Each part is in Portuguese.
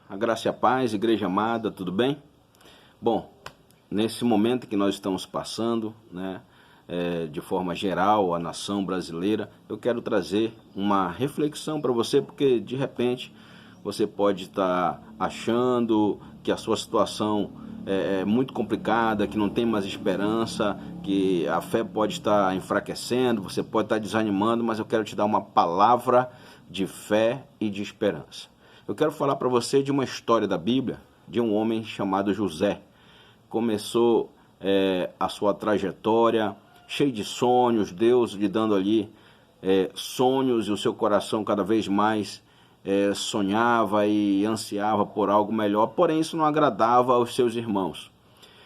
A graça e a paz, igreja amada, tudo bem? Bom, nesse momento que nós estamos passando, de forma geral, a nação brasileira, eu quero trazer uma reflexão para você, porque de repente você pode estar achando que a sua situação é muito complicada, que não tem mais esperança, que a fé pode estar enfraquecendo, você pode estar desanimando, mas eu quero te dar uma palavra de fé e de esperança. Eu quero falar para você de uma história da Bíblia, de um homem chamado José. Começou a sua trajetória cheio de sonhos, Deus lhe dando ali sonhos, e o seu coração cada vez mais sonhava e ansiava por algo melhor, porém isso não agradava aos seus irmãos.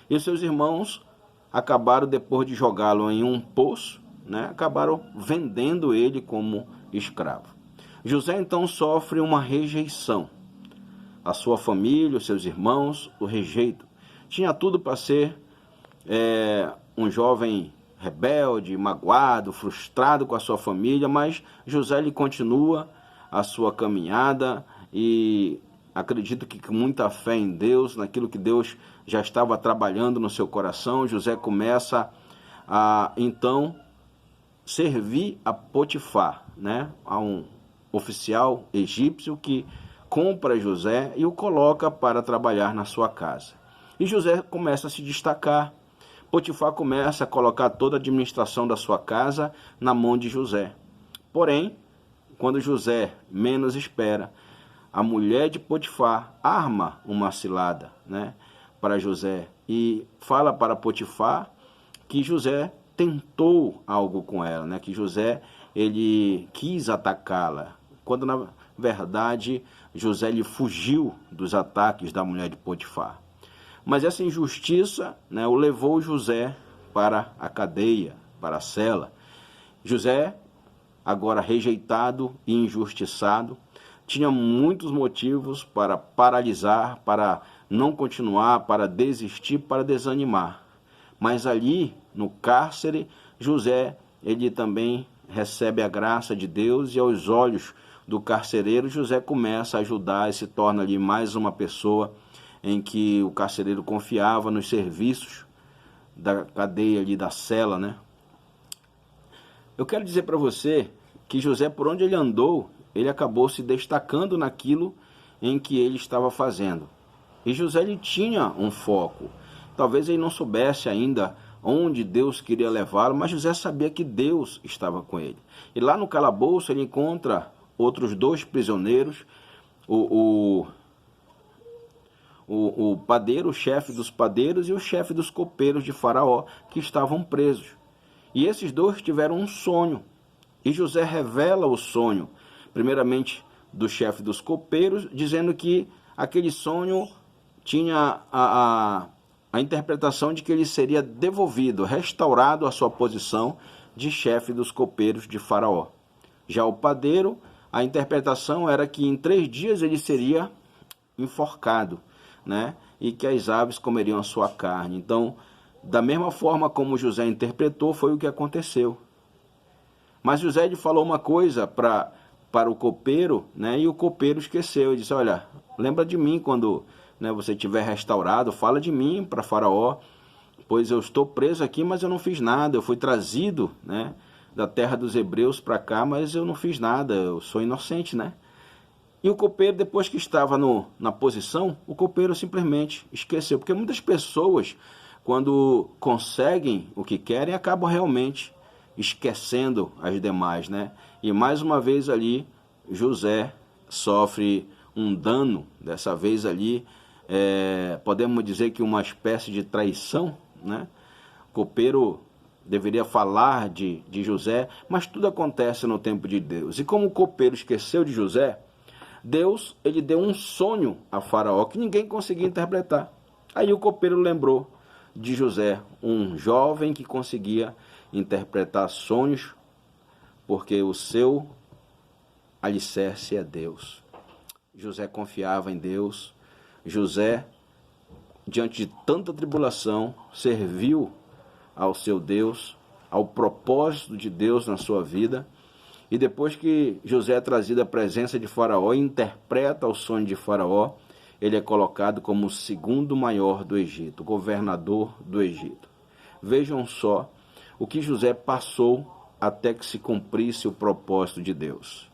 E os seus irmãos acabaram, depois de jogá-lo em um poço, acabaram vendendo ele como escravo. José então sofre uma rejeição. A sua família, os seus irmãos o rejeitam. Tinha tudo para ser um jovem rebelde, magoado, frustrado com a sua família, mas José ele continua a sua caminhada e acredito que com muita fé em Deus, naquilo que Deus já estava trabalhando no seu coração, José começa a então servir a Potifar, a um oficial egípcio que compra José e o coloca para trabalhar na sua casa. E José começa a se destacar. Potifar começa a colocar toda a administração da sua casa na mão de José. Porém, quando José menos espera, a mulher de Potifar arma uma cilada, para José e fala para Potifar que José tentou algo com ela, que José ele quis atacá-la, quando na verdade José lhe fugiu dos ataques da mulher de Potifar. Mas essa injustiça o levou José para a cadeia, para a cela. José, agora rejeitado e injustiçado, tinha muitos motivos para paralisar, para não continuar, para desistir, para desanimar. Mas ali, no cárcere, José, ele também recebe a graça de Deus e aos olhos do carcereiro, José começa a ajudar e se torna ali mais uma pessoa em que o carcereiro confiava nos serviços da cadeia ali, da cela, Eu quero dizer para você que José, por onde ele andou, ele acabou se destacando naquilo em que ele estava fazendo. E José ele tinha um foco. Talvez ele não soubesse ainda onde Deus queria levá-lo, mas José sabia que Deus estava com ele. E lá no calabouço ele encontra outros 2 prisioneiros, o padeiro, o chefe dos padeiros e o chefe dos copeiros de Faraó, que estavam presos. E esses 2 tiveram um sonho. E José revela o sonho, primeiramente do chefe dos copeiros, dizendo que aquele sonho tinha a interpretação de que ele seria devolvido, restaurado à sua posição de chefe dos copeiros de Faraó. Já o padeiro, a interpretação era que em 3 dias ele seria enforcado, e que as aves comeriam a sua carne. Então, da mesma forma como José interpretou, foi o que aconteceu. Mas José ele falou uma coisa para o copeiro, e o copeiro esqueceu. Ele disse: olha, lembra de mim quando você estiver restaurado, fala de mim para Faraó, pois eu estou preso aqui, mas eu não fiz nada. Eu fui trazido da terra dos hebreus para cá, mas eu não fiz nada, eu sou inocente, E o copeiro, depois que estava na posição, o copeiro simplesmente esqueceu. Porque muitas pessoas, quando conseguem o que querem, acabam realmente esquecendo as demais, E mais uma vez ali, José sofre um dano, dessa vez ali, podemos dizer que uma espécie de traição, O copeiro deveria falar de José, mas tudo acontece no tempo de Deus. E como o copeiro esqueceu de José, Deus ele deu um sonho a Faraó que ninguém conseguia interpretar. Aí o copeiro lembrou de José, um jovem que conseguia interpretar sonhos, porque o seu alicerce é Deus. José confiava em Deus. José, diante de tanta tribulação, serviu ao seu Deus, ao propósito de Deus na sua vida. E depois que José é trazido à presença de Faraó, interpreta o sonho de Faraó, ele é colocado como o segundo maior do Egito, governador do Egito. Vejam só o que José passou até que se cumprisse o propósito de Deus.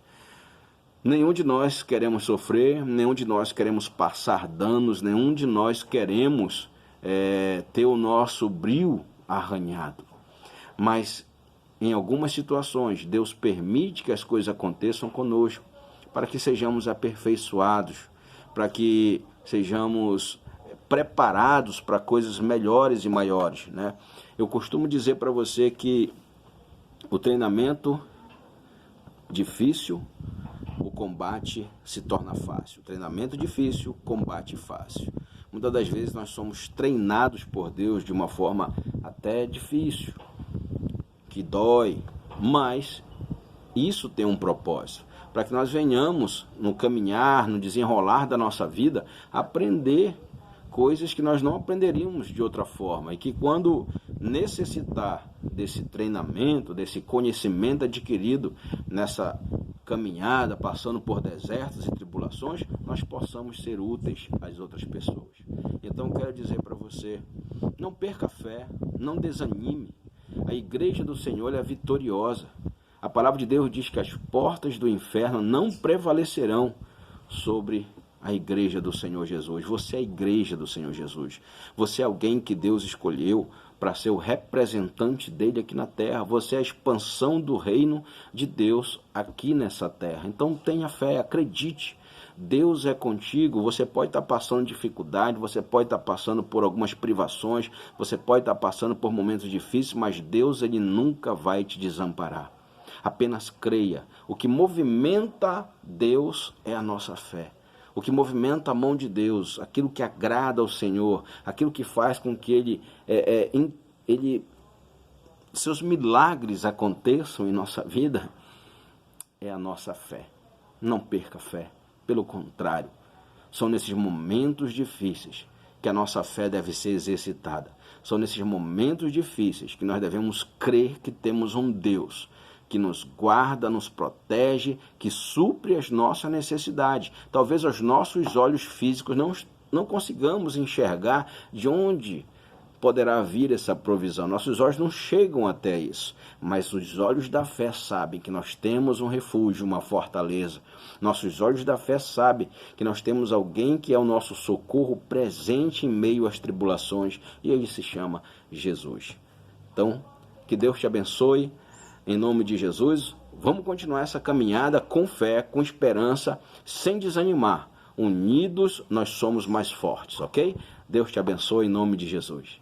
Nenhum de nós queremos sofrer, nenhum de nós queremos passar danos, nenhum de nós queremos ter o nosso brio arranhado. Mas em algumas situações, Deus permite que as coisas aconteçam conosco, para que sejamos aperfeiçoados, para que sejamos preparados para coisas melhores e maiores, né? Eu costumo dizer para você que o treinamento difícil, o combate se torna fácil. Treinamento difícil, combate fácil. Muitas das vezes nós somos treinados por Deus de uma forma até difícil, que dói, mas isso tem um propósito, para que nós venhamos no caminhar, no desenrolar da nossa vida, aprender coisas que nós não aprenderíamos de outra forma, e que quando necessitar desse treinamento, desse conhecimento adquirido nessa caminhada, passando por desertos e tribulações, nós possamos ser úteis às outras pessoas. Então quero dizer para você, não perca a fé, não desanime. A igreja do Senhor é vitoriosa. A palavra de Deus diz que as portas do inferno não prevalecerão sobre a igreja do Senhor Jesus. Você é a igreja do Senhor Jesus. Você é alguém que Deus escolheu para ser o representante dele aqui na terra. Você é a expansão do reino de Deus aqui nessa terra. Então tenha fé, acredite. Deus é contigo. Você pode estar passando dificuldade, você pode estar passando por algumas privações, você pode estar passando por momentos difíceis, mas Deus, ele nunca vai te desamparar. Apenas creia. O que movimenta Deus é a nossa fé. O que movimenta a mão de Deus, aquilo que agrada ao Senhor, aquilo que faz com que seus milagres aconteçam em nossa vida, é a nossa fé. Não perca a fé. Pelo contrário, são nesses momentos difíceis que a nossa fé deve ser exercitada. São nesses momentos difíceis que nós devemos crer que temos um Deus que nos guarda, nos protege, que supre as nossas necessidades. Talvez os nossos olhos físicos não consigamos enxergar de onde poderá vir essa provisão. Nossos olhos não chegam até isso, mas os olhos da fé sabem que nós temos um refúgio, uma fortaleza. Nossos olhos da fé sabem que nós temos alguém que é o nosso socorro presente em meio às tribulações, e ele se chama Jesus. Então, que Deus te abençoe. Em nome de Jesus, vamos continuar essa caminhada com fé, com esperança, sem desanimar. Unidos, nós somos mais fortes, ok? Deus te abençoe em nome de Jesus.